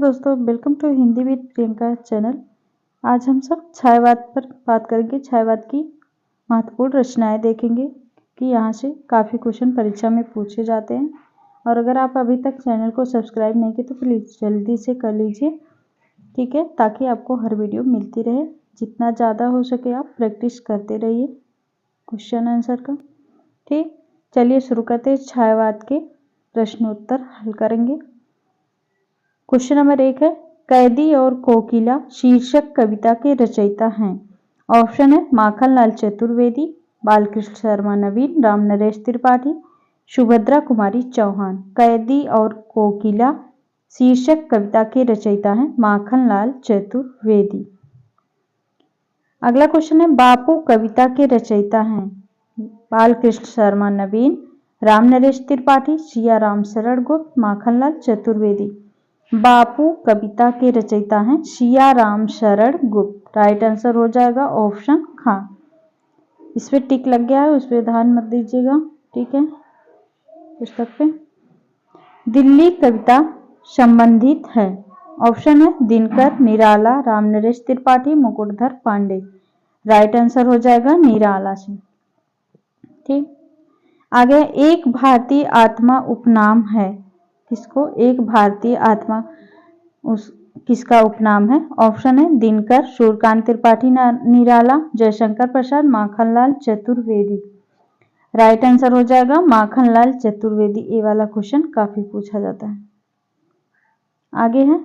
दोस्तों, welcome to Hindi with Priyanka channel. आज हम सब छायावाद पर बात करेंगे। छायावाद की महत्वपूर्ण रचनाएं देखेंगे कि यहाँ से काफ़ी क्वेश्चन परीक्षा में पूछे जाते हैं। और अगर आप अभी तक चैनल को सब्सक्राइब नहीं किए तो प्लीज़ जल्दी से कर लीजिए, ठीक है, ताकि आपको हर वीडियो मिलती रहे। जितना ज़्यादा हो सके आप प्रैक्टिस करते रहिए क्वेश्चन आंसर का। ठीक, चलिए शुरू करते हैं। छायावाद के प्रश्नोत्तर हल करेंगे। क्वेश्चन नंबर 1 है, कैदी और कोकिला शीर्षक कविता के रचयिता हैं। ऑप्शन है माखनलाल चतुर्वेदी, बालकृष्ण शर्मा नवीन, राम नरेश त्रिपाठी, सुभद्रा कुमारी चौहान। कैदी और कोकिला शीर्षक कविता के रचयिता हैं माखनलाल चतुर्वेदी। अगला क्वेश्चन है, बापू कविता के रचयिता हैं बालकृष्ण शर्मा नवीन, राम नरेश त्रिपाठी, सियाराम शरण गुप्त, माखनलाल चतुर्वेदी। बापू कविता के रचयिता हैं सियाराम शरण गुप्त। राइट आंसर हो जाएगा ऑप्शन खा। इस पे टिक लग गया है, उस पर ध्यान मत दीजिएगा, ठीक है। पुस्तक पे दिल्ली कविता संबंधित है। ऑप्शन है दिनकर, निराला, राम नरेश त्रिपाठी, मुकुटधर पांडे। राइट आंसर हो जाएगा निराला से। ठीक, आगे एक भारतीय आत्मा उपनाम है। किसको एक भारतीय आत्मा किसका उपनाम है? ऑप्शन है दिनकर, सूर्यकांत त्रिपाठी निराला, जयशंकर प्रसाद, माखनलाल चतुर्वेदी। राइट आंसर हो जाएगा माखनलाल चतुर्वेदी। ये वाला क्वेश्चन काफी पूछा जाता है। आगे है,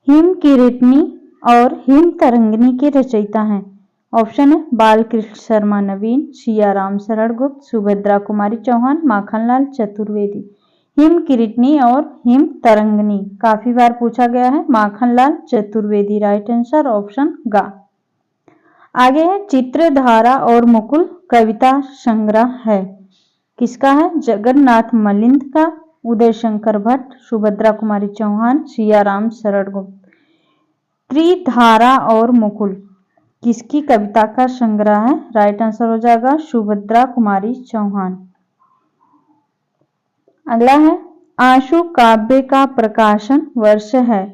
हिम किरीटनी और हिम तरंगिणी के रचयिता हैं। ऑप्शन है बालकृष्ण शर्मा नवीन, सियाराम शरण गुप्त, सुभद्रा कुमारी चौहान, माखनलाल चतुर्वेदी। हिम किरीटनी और हिम तरंगिणी काफी बार पूछा गया है, Makhanlal Chaturvedi. Right answer option गा। आगे है, चित्रधारा और मुकुल कविता संग्रह है। किसका है? जगन्नाथ मलिंद का, उदय शंकर भट्ट, सुभद्रा कुमारी चौहान, सियाराम शरण गुप्त। त्रिधारा और मुकुल किसकी कविता का संग्रह है? राइट आंसर हो जाएगा सुभद्रा कुमारी चौहान। अगला है, आंसू काव्य का प्रकाशन वर्ष है।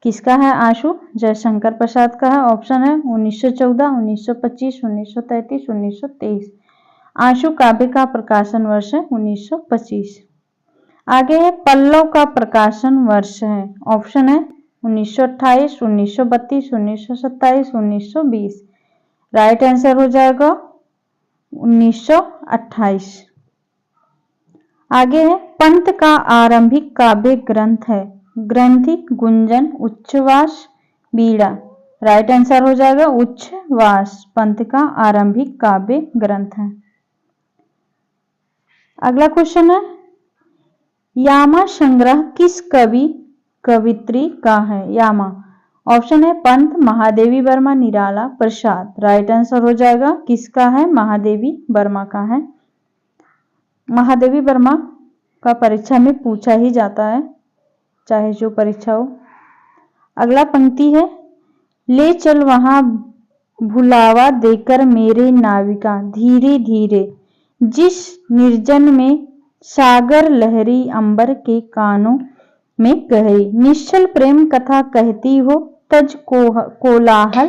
किसका है आंसू? जयशंकर प्रसाद का है। ऑप्शन है 1914, 1925, 1933, 1923। आंसू काव्य का प्रकाशन वर्ष है 1925। आगे है, पल्लव का प्रकाशन वर्ष है। ऑप्शन है 1928, 1932, 1927, 1920। राइट आंसर हो जाएगा 1928। आगे है, पंत का आरंभिक काव्य ग्रंथ है। ग्रंथिक, गुंजन, उच्छ्वास, बीड़ा। राइट आंसर हो जाएगा उच्छ्वास। पंत का आरंभिक काव्य ग्रंथ है। अगला क्वेश्चन है, यामा संग्रह किस कवि कवित्री का है? यामा। ऑप्शन है पंत, महादेवी वर्मा, निराला, प्रसाद। राइट आंसर हो जाएगा किसका है? महादेवी वर्मा का है। महादेवी वर्मा का परीक्षा में पूछा ही जाता है, चाहे जो परीक्षा हो। अगला पंक्ति है, ले चल वहां भुलावा देकर मेरे नाविका, धीरे धीरे जिस निर्जन में सागर लहरी अंबर के कानों में गहरी, निश्चल प्रेम कथा कहती हो तज कोलाहल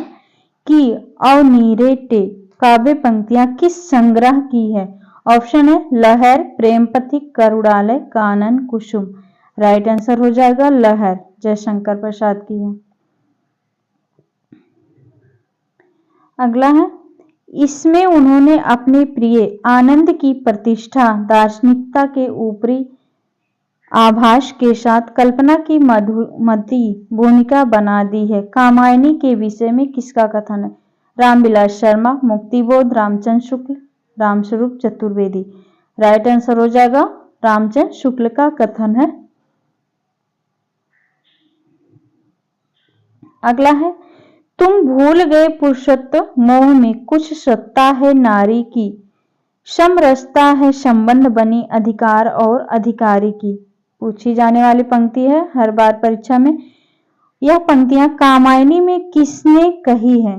की अवनीरे टे। काव्य पंक्तियां किस संग्रह की है? ऑप्शन है लहर, प्रेम पथिक, करुणालय, कानन कुसुम। राइट आंसर हो जाएगा लहर, जयशंकर प्रसाद की है। अगला है, इसमें उन्होंने अपने प्रिय आनंद की प्रतिष्ठा दार्शनिकता के ऊपरी आभास के साथ कल्पना की मधुमती भूमिका बना दी है। कामायनी के विषय में किसका कथन है? रामविलास शर्मा, मुक्तिबोध, रामचंद्र शुक्ल, रामस्वरूप चतुर्वेदी। राइट आंसर हो जाएगा रामचंद्र शुक्ल का कथन है। अगला है, तुम भूल गए पुरुषत्व मोह में कुछ सत्ता है नारी की, समरसता है संबंध बनी अधिकार और अधिकारी की। पूछी जाने वाली पंक्ति है हर बार परीक्षा में। यह पंक्तियां कामायनी में किसने कही है?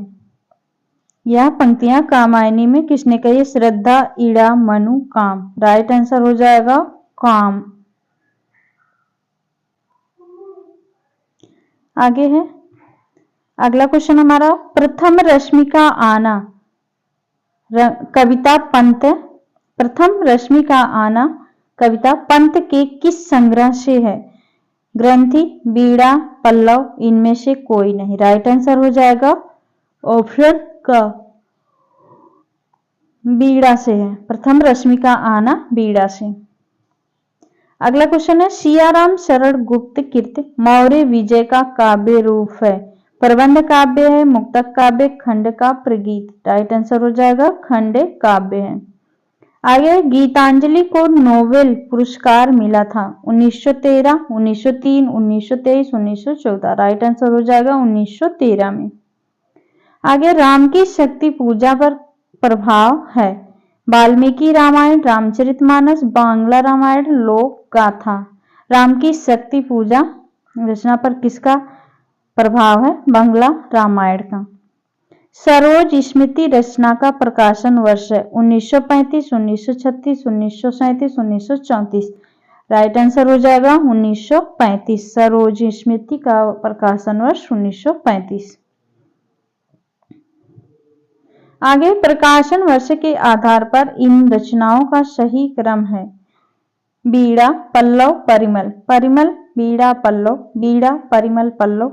यह पंक्तियां कामायनी में किसने कही? श्रद्धा, ईड़ा, मनु, काम। राइट आंसर हो जाएगा काम। आगे है अगला क्वेश्चन हमारा, प्रथम रश्मि का आना कविता पंत, प्रथम रश्मि का आना कविता पंत के किस संग्रह से है? ग्रंथि, बीड़ा, पल्लव, इनमें से कोई नहीं। राइट आंसर हो जाएगा ऑप्शन का बीड़ा से है। प्रथम रश्मि का आना बीड़ा से। अगला क्वेश्चन है, सियाराम शरण गुप्त कृत मौर्य विजय का काव्य रूप है? प्रबंध काव्य है, मुक्तक काव्य, खंड काव्य, गीत। राइट आंसर हो जाएगा खंड काव्य है। आगे, गीतांजलि को नोबेल पुरस्कार मिला था 1913, 1903, 1923, 1914। राइट आंसर हो जाएगा 1913 में। आगे, राम की शक्ति पूजा पर प्रभाव है? वाल्मीकि रामायण, रामचरितमानस, बांग्ला रामायण, लोक गाथा। राम की शक्ति पूजा रचना पर किसका प्रभाव है? बांग्ला रामायण का। सरोज स्मृति रचना का प्रकाशन वर्ष है? 1935, 1936, 1937, 1934। राइट आंसर हो जाएगा 1935। सरोज स्मृति का प्रकाशन वर्ष 1935। आगे, प्रकाशन वर्ष के आधार पर इन रचनाओं का सही क्रम है? बीड़ा, पल्लव, परिमल। परिमल, बीड़ा, पल्लव, बीड़ा, परिमल, पल्लव,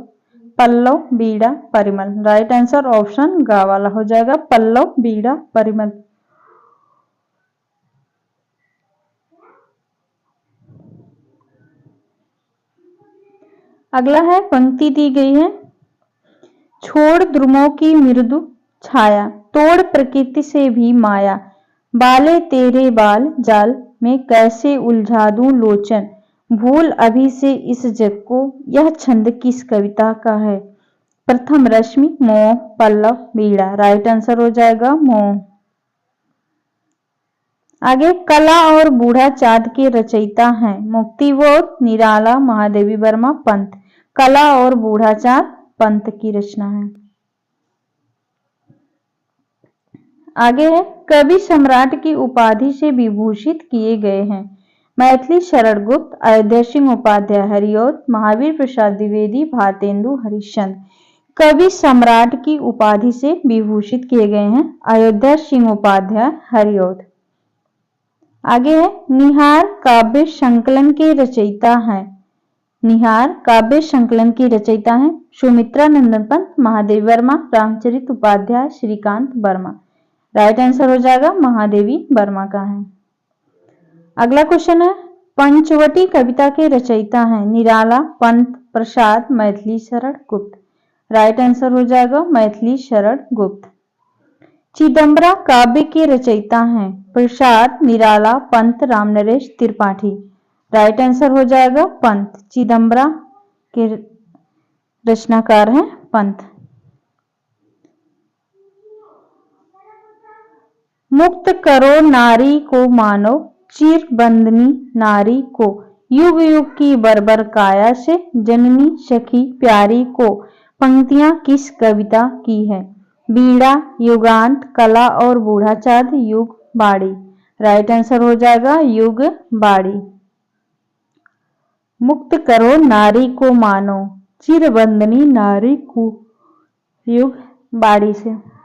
पल्लव, बीड़ा, परिमल। राइट आंसर ऑप्शन ग वाला हो जाएगा, पल्लव, बीड़ा, परिमल। अगला है, पंक्ति दी गई है, छोड़ द्रुमों की मृदु छाया, तोड़ प्रकृति से भी माया, बाले तेरे बाल जाल में कैसे उलझा दूं लोचन, भूल अभी से इस जग को। यह छंद किस कविता का है? प्रथम रश्मि, मोह, पल्लव, बीड़ा। राइट आंसर हो जाएगा मोह। आगे, कला और बूढ़ा चाँद के रचयिता हैं? मुक्तिबोध, निराला, महादेवी वर्मा, पंत। कला और बूढ़ा चाँद पंत की रचना है। आगे है, कवि सम्राट की उपाधि से विभूषित किए गए हैं? मैथिली शरण गुप्त, अयोध्या सिंह उपाध्याय हरिऔध, महावीर प्रसाद द्विवेदी, भारतेंदु हरिश्चंद्र। कवि सम्राट की उपाधि से विभूषित किए गए हैं? अयोध्या सिंह उपाध्याय हरिऔध। आगे है, निहार काव्य संकलन के रचयिता हैं? निहार काव्य संकलन की रचयिता हैं सुमित्रा नंदन पंत, महादेवी वर्मा, रामचरित उपाध्याय, श्रीकांत वर्मा। राइट आंसर हो जाएगा महादेवी वर्मा का है। अगला क्वेश्चन है, पंचवटी कविता के रचयिता हैं? निराला, पंत, प्रसाद, मैथिली शरण गुप्त। राइट आंसर हो जाएगा मैथिली शरण गुप्त। चिदंबरा काव्य के रचयिता हैं? प्रसाद, निराला, पंत, रामनरेश त्रिपाठी। राइट आंसर हो जाएगा पंत। चिदंबरा के रचनाकार हैं पंत। मुक्त करो नारी को मानव, चिर बंदनी नारी को, युग युग की बर्बर काया से, जननी सखी प्यारी को। पंक्तियां किस कविता की है? बीड़ा, युगांत, कला और बूढ़ा चाँद, युग बाड़ी। राइट आंसर हो जाएगा युग बाड़ी। मुक्त करो नारी को मानो, चिर बंदनी नारी को, युग बाड़ी से।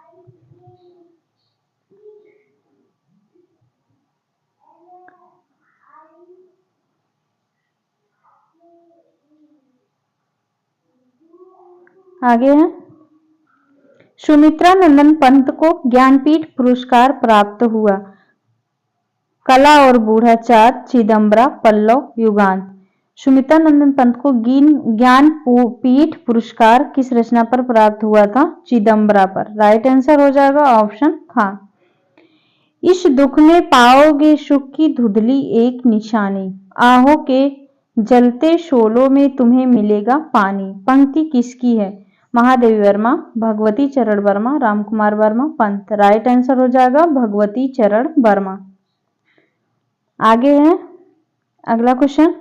आगे है, सुमित्रा नंदन पंत को ज्ञानपीठ पुरस्कार प्राप्त हुआ? कला और बूढ़ा चाँद, चिदंबरा, पल्लव, युगांत। सुमित्रा नंदन पंत को ज्ञानपीठ पुरस्कार किस रचना पर प्राप्त हुआ था? चिदंबरा पर। राइट आंसर हो जाएगा ऑप्शन खा। इस दुख में पाओगे सुख की धुंधली एक निशानी, आहों के जलते शोलों में तुम्हें मिलेगा पानी। पंक्ति किसकी है? महादेवी वर्मा, भगवती चरण वर्मा, रामकुमार वर्मा, पंत। राइट आंसर हो जाएगा भगवती चरण वर्मा। आगे है अगला क्वेश्चन,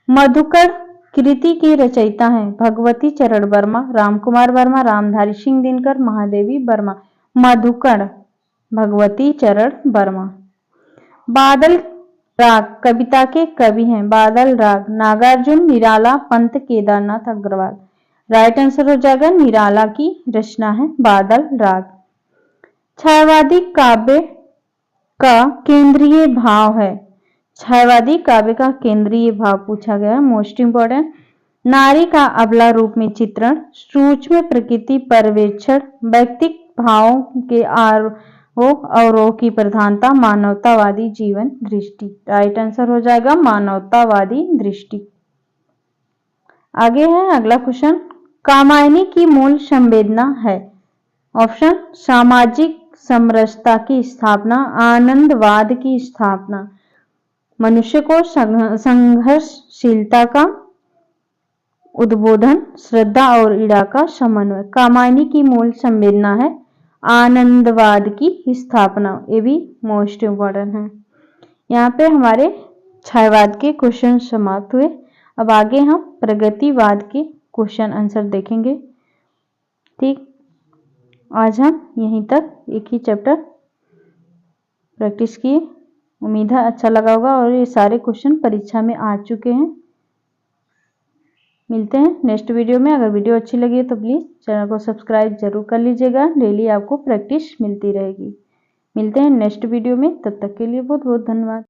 मधुकर कृति के रचयिता हैं? भगवती चरण वर्मा, रामकुमार वर्मा, रामधारी सिंह दिनकर, महादेवी वर्मा। मधुकर भगवती चरण वर्मा। बादल राग कविता के कवि हैं? बादल राग नागार्जुन, निराला, पंत, केदारनाथ अग्रवाल। राइट आंसर हो जाएगा निराला की रचना है बादल राग। छायावादी काव्य का केंद्रीय भाव है। छायावादी काव्य का केंद्रीय भाव पूछा गया, मोस्ट इंपॉर्टेंट। नारी का अबला रूप में चित्रण, सूक्ष्म प्रकृति पर्यवेक्षण, व्यक्तिक भावों के आरोह अवरोह की प्रधानता, मानवतावादी जीवन दृष्टि। राइट आंसर हो जाएगा मानवतावादी दृष्टि। आगे है अगला क्वेश्चन, कामायनी की मूल संवेदना है। ऑप्शन, सामाजिक समरसता की स्थापना, आनंदवाद की स्थापना, मनुष्य को संघर्षशीलता का उद्बोधन, श्रद्धा और ईड़ा का समन्वय। कामायनी की मूल संवेदना है आनंदवाद की स्थापना, ये भी मोस्ट इम्पोर्टेंट है। यहाँ पे हमारे छायावाद के क्वेश्चन समाप्त हुए। अब आगे हम प्रगतिवाद के क्वेश्चन आंसर देखेंगे। ठीक, आज हम यहीं तक एक ही चैप्टर प्रैक्टिस किए। उम्मीद है अच्छा लगा होगा और ये सारे क्वेश्चन परीक्षा में आ चुके हैं। मिलते हैं नेक्स्ट वीडियो में। अगर वीडियो अच्छी लगी तो प्लीज़ चैनल को सब्सक्राइब जरूर कर लीजिएगा, डेली आपको प्रैक्टिस मिलती रहेगी। मिलते हैं नेक्स्ट वीडियो में, तब तक के लिए बहुत बहुत धन्यवाद।